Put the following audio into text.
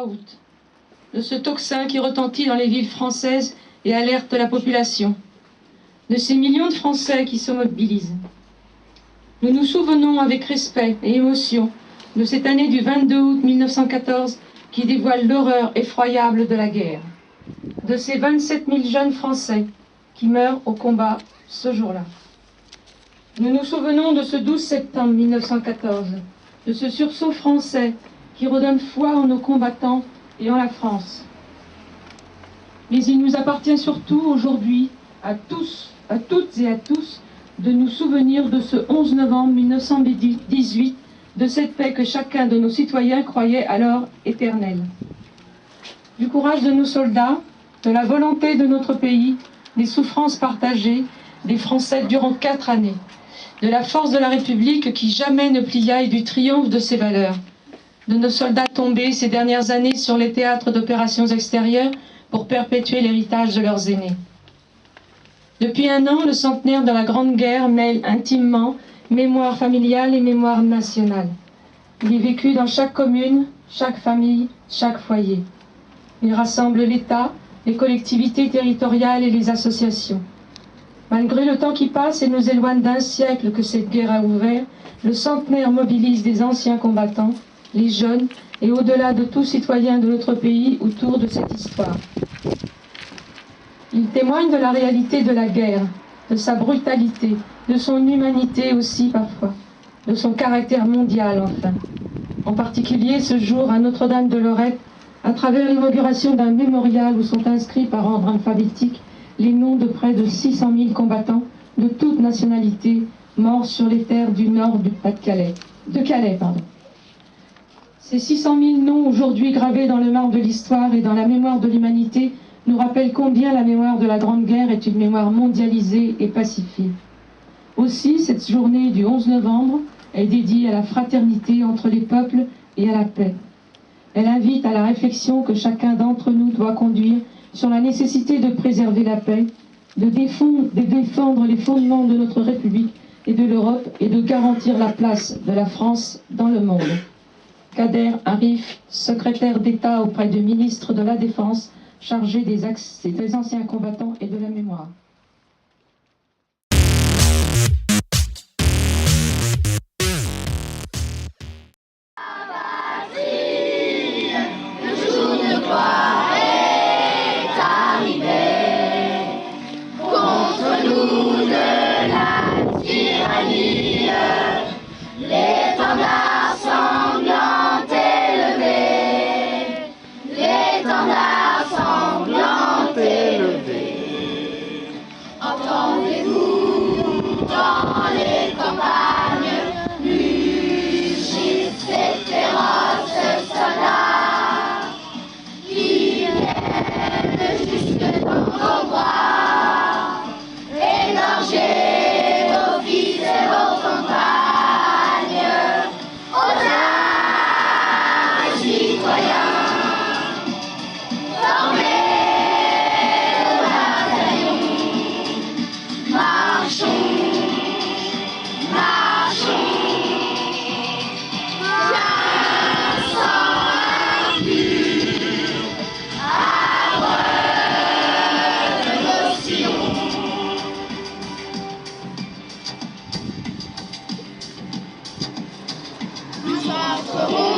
août, de ce tocsin qui retentit dans les villes françaises et alerte la population, de ces millions de Français qui se mobilisent. Nous nous souvenons avec respect et émotion de cette année du 22 août 1914 qui dévoile l'horreur effroyable de la guerre, de ces 27 000 jeunes Français qui meurent au combat ce jour-là. Nous nous souvenons de ce 12 septembre 1914, de ce sursaut français qui redonne foi en nos combattants et en la France. Mais il nous appartient surtout aujourd'hui à tous, à toutes et à tous, de nous souvenir de ce 11 novembre 1918, de cette paix que chacun de nos citoyens croyait alors éternelle. Du courage de nos soldats, de la volonté de notre pays, des souffrances partagées, des Français durant 4 années, de la force de la République qui jamais ne plia et du triomphe de ses valeurs, de nos soldats tombés ces dernières années sur les théâtres d'opérations extérieures pour perpétuer l'héritage de leurs aînés. Depuis 1 an, le centenaire de la Grande Guerre mêle intimement mémoire familiale et mémoire nationale. Il est vécu dans chaque commune, chaque famille, chaque foyer. Il rassemble l'État, les collectivités territoriales et les associations. Malgré le temps qui passe et nous éloigne d'1 siècle que cette guerre a ouvert, le centenaire mobilise des anciens combattants, les jeunes et au-delà de tout citoyen de notre pays autour de cette histoire. Il témoigne de la réalité de la guerre, de sa brutalité, de son humanité aussi parfois, de son caractère mondial enfin. en particulier ce jour à Notre-Dame de Lorette, à travers l'inauguration d'un mémorial où sont inscrits par ordre alphabétique les noms de près de 600 000 combattants de toutes nationalités morts sur les terres du nord du Pas-de-Calais. Ces 600 000 noms aujourd'hui gravés dans le marbre de l'histoire et dans la mémoire de l'humanité nous rappellent combien la mémoire de la Grande Guerre est une mémoire mondialisée et pacifiée. Aussi, cette journée du 11 novembre est dédiée à la fraternité entre les peuples et à la paix. Elle invite à la réflexion que chacun d'entre nous doit conduire sur la nécessité de préserver la paix, de défendre les fondements de notre République et de l'Europe et de garantir la place de la France dans le monde. Kader Arif, secrétaire d'État auprès du ministre de la Défense, chargé des anciens combattants et de la mémoire. L'étendard sanglant élevé, l'étendard sanglant élevé. Entendez-vous dans les campagnes mugir ces féroces soldats qui viennent jusque dans vos bras, égorger vos fils et vos campagnes. Nous entrerons